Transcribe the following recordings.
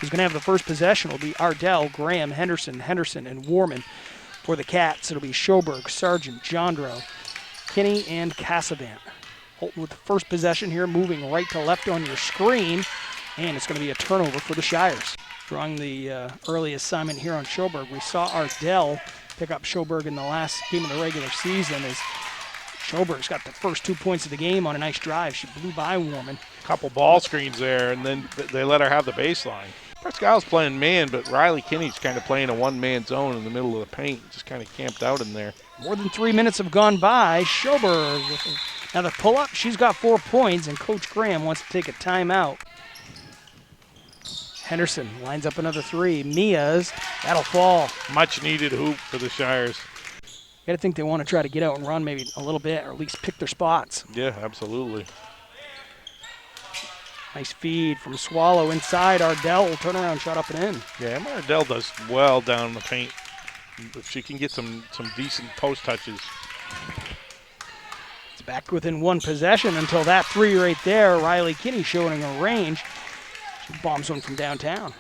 who's going to have the first possession will be Ardell, Graham, Henderson, and Warman. For the Cats, it'll be Sjoberg, Sargent, Jondro, Kinney, and Cassavant. Houlton with the first possession here, moving right to left on your screen, and it's going to be a turnover for the Shires. Drawing the early assignment here on Sjoberg. We saw Ardell pick up Sjoberg in the last game of the regular season as Sjoberg's got the first 2 points of the game on a nice drive. She blew by Warman. Couple ball screens there, and then they let her have the baseline. Presque Isle's playing man, but Riley Kinney's kind of playing a one-man zone in the middle of the paint, just kind of camped out in there. More than 3 minutes have gone by. Sjoberg with another pull-up. She's got 4 points, and Coach Graham wants to take a timeout. Henderson lines up another 3. Mia's, that'll fall. Much-needed hoop for the Shires. You gotta think they want to try to get out and run maybe a little bit, or at least pick their spots. Yeah, absolutely. Nice feed from Swallow inside. Ardell will turn around, shot up and in. Yeah, Ardell does well down in the paint. If she can get some decent post touches. It's back within 1 possession until that 3 right there. Riley Kinney showing a range. She bombs one from downtown.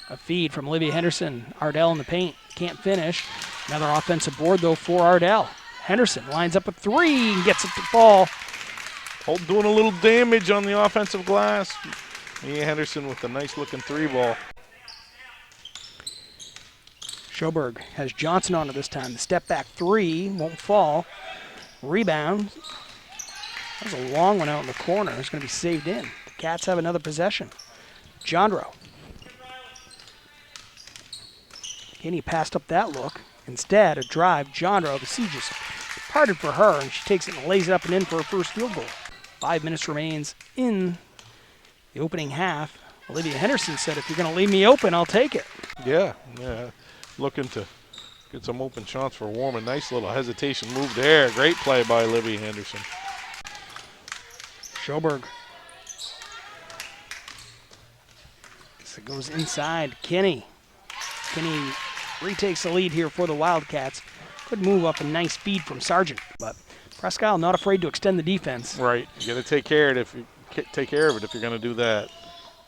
A feed from Olivia Henderson. Ardell in the paint. Can't finish. Another offensive board, though, for Ardell. Henderson lines up a 3 and gets it to fall. Houlton doing a little damage on the offensive glass. Mia Henderson with a nice-looking 3 ball. Sjoberg has Johnson on it this time. The step-back 3 won't fall. Rebound. That was a long one out in the corner. It's going to be saved in. The Cats have another possession. Jondro. Kinney passed up that look. Instead, a drive. Jondro, the siege is parted for her, and she takes it and lays it up and in for her first field goal. 5 minutes remains in the opening half. Olivia Henderson said, if you're going to leave me open, I'll take it. Yeah. Looking to get some open shots for Warman. Nice little hesitation move there. Great play by Olivia Henderson. Sjoberg. So it goes inside. Kinney retakes the lead here for the Wildcats. Good move up a nice feed from Sargent, but Presque Isle not afraid to extend the defense. Right, you got to take care of it if you're going to do that.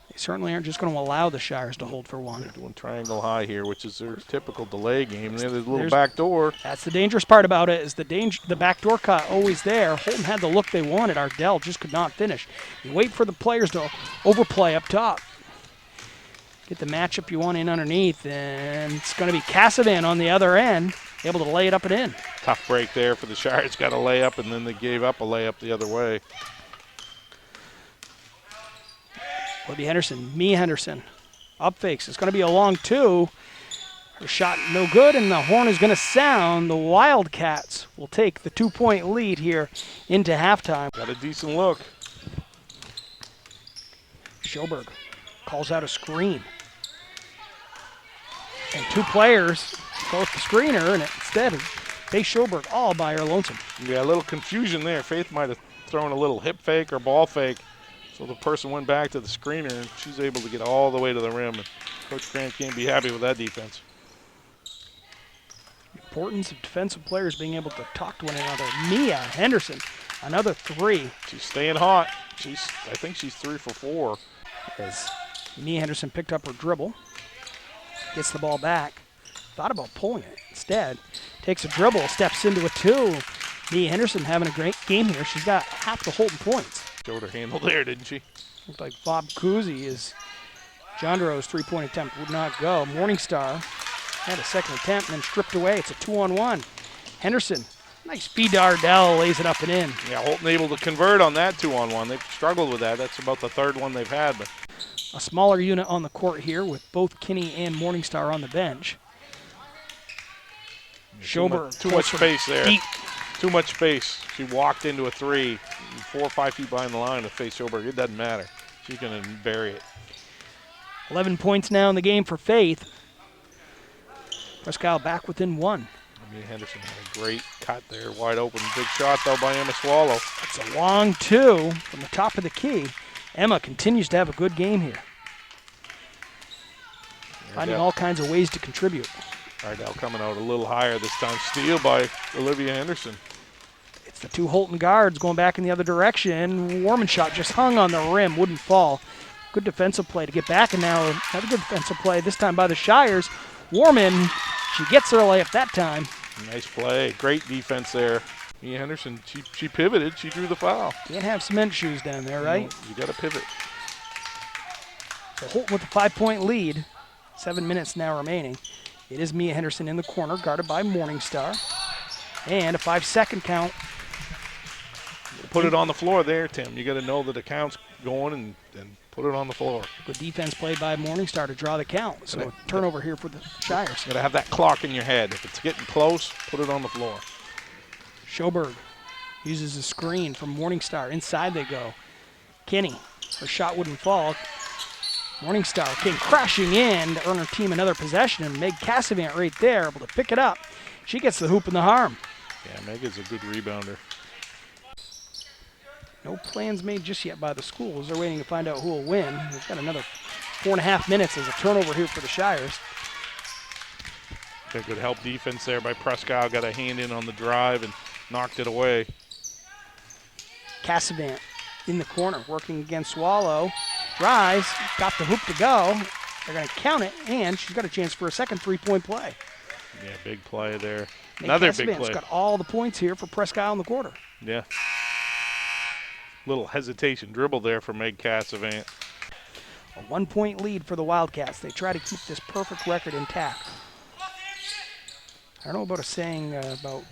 They certainly aren't just going to allow the Shires to hold for one. They're doing triangle high here, which is their typical delay game. There's a little back door. That's the dangerous part about it, is the back door cut always there. Houlton had the look they wanted. Ardell just could not finish. You wait for the players to overplay up top. Get the matchup you want in underneath, and it's going to be Cassavant on the other end, able to lay it up and in. Tough break there for the Shires. Got a layup, and then they gave up a layup the other way. Olivia Henderson, Mia Henderson, up fakes. It's going to be a long 2. Her shot no good, and the horn is going to sound. The Wildcats will take the 2-point lead here into halftime. Got a decent look. Sjoberg calls out a screen. And 2 players go with the screener, and instead of Faith Sjoberg all by her lonesome. Yeah, a little confusion there. Faith might have thrown a little hip fake or ball fake. So the person went back to the screener, and she's able to get all the way to the rim. And Coach Grant can't be happy with that defense. The importance of defensive players being able to talk to one another. Mia Henderson, another 3. She's staying hot. I think she's 3 for 4. As Mia Henderson picked up her dribble, gets the ball back, thought about pulling it. Instead, takes a dribble, steps into a 2. Mia Henderson having a great game here. She's got half the Houlton points. Showed her handle there, didn't she? Looked like Bob Cousy is Jondro's 3-point attempt would not go. Morningstar had a second attempt and then stripped away. It's a 2-on-1. Henderson, nice feed to Ardell, lays it up and in. Yeah, Houlton able to convert on that 2-on-1. They've struggled with that. That's about the 3rd one they've had. But a smaller unit on the court here with both Kinney and Morningstar on the bench. Sjoberg. Too much space there. Deep. Too much space. She walked into a 3, 4 or 5 feet behind the line with Faith Sjoberg. It doesn't matter. She's going to bury it. 11 points now in the game for Faith. Presque Isle back within 1. Mia Henderson had a great cut there, wide open. Big shot, though, by Emma Swallow. That's a long 2 from the top of the key. Emma continues to have a good game here. Finding all kinds of ways to contribute. Ardell coming out a little higher this time. Steal by Olivia Henderson. It's the 2 Houlton guards going back in the other direction. Warman shot just hung on the rim, wouldn't fall. Good defensive play to get back, and now another good defensive play, this time by the Shires. Warman, she gets her layup that time. Nice play. Great defense there. Mia Henderson, she pivoted. She drew the foul. Can't have cement shoes down there, right? You got to pivot. So Houlton with a 5-point lead. 7 minutes now remaining. It is Mia Henderson in the corner, guarded by Morningstar. And a 5-second count. Put it on the floor there, Tim. You got to know that the count's going and put it on the floor. Good defense played by Morningstar to draw the count. So a turnover here for the Shires. Got to have that clock in your head. If it's getting close, put it on the floor. Sjoberg uses a screen from Morningstar. Inside they go. Kinney, her shot wouldn't fall. Morningstar came crashing in to earn her team another possession, and Meg Cassavant right there able to pick it up. She gets the hoop and the harm. Yeah, Meg is a good rebounder. No plans made just yet by the schools. They're waiting to find out who will win. We've got another 4.5 minutes as a turnover here for the Shires. Got good help defense there by Presque Isle. Got a hand in on the drive and knocked it away. Cassavant in the corner, working against Swallow. Rise, got the hoop to go. They're going to count it, and she's got a chance for a second 3-point play. Yeah, big play there. Another big play. Got all the points here for Presque Isle in the quarter. Yeah. Little hesitation dribble there for Meg Cassavant. A 1-point lead for the Wildcats. They try to keep this perfect record intact. I don't know about a saying about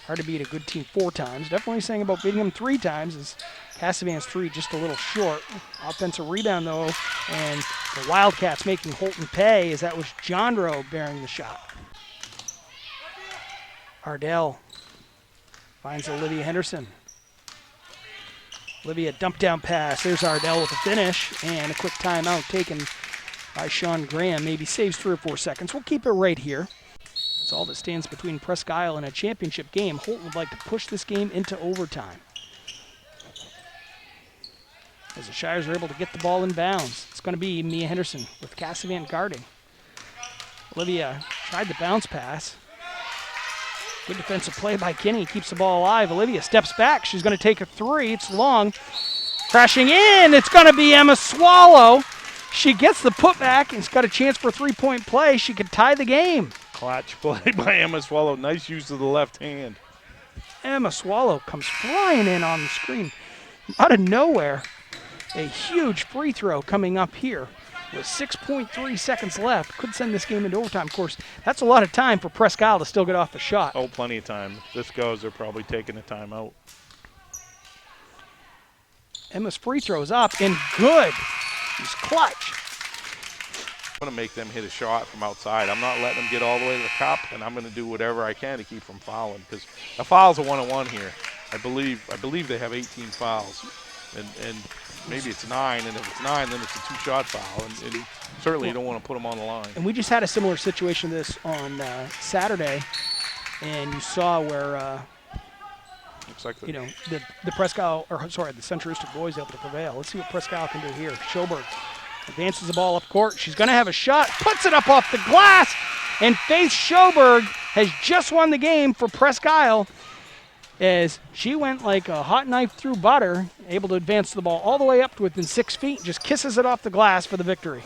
hard to beat a good team 4 times. Definitely saying about beating them 3 times is Cassavant's 3 just a little short. Offensive rebound, though, and the Wildcats making Houlton pay as that was Jondro bearing the shot. Ardell finds Olivia Henderson. Olivia dump down pass. There's Ardell with a finish, and a quick timeout taken by Sean Graham. Maybe saves 3 or 4 seconds. We'll keep it right here. It's all that stands between Presque Isle and a championship game. Houlton would like to push this game into overtime. As the Shires are able to get the ball in bounds, it's going to be Mia Henderson with Cassavant guarding. Olivia tried the bounce pass. Good defensive play by Kinney, keeps the ball alive. Olivia steps back, she's going to take a 3, it's long. Crashing in, it's going to be Emma Swallow. She gets the putback and has got a chance for a 3-point play. She could tie the game. Clutch play by Emma Swallow, nice use of the left hand. Emma Swallow comes flying in on the screen. Out of nowhere, a huge free throw coming up here. With 6.3 seconds left, could send this game into overtime. Of course, that's a lot of time for Presque Isle to still get off the shot. Oh, plenty of time. If this goes, they're probably taking a timeout. Emma's free throw is up and good. She's clutch. I'm going to make them hit a shot from outside. I'm not letting them get all the way to the cup, and I'm going to do whatever I can to keep from fouling, because a foul's a 1-on-1 here. I believe they have 18 fouls, and maybe it's 9, and if it's 9, then it's a 2-shot foul, and certainly you don't want to put them on the line. And we just had a similar situation to this on Saturday, and you saw where looks like the Presque Isle, the Central Aroostook boys able to prevail. Let's see what Presque Isle can do here. Sjoberg advances the ball up court. She's going to have a shot, puts it up off the glass, and Faith Sjoberg has just won the game for Presque Isle, as she went like a hot knife through butter, able to advance the ball all the way up to within 6 feet, just kisses it off the glass for the victory.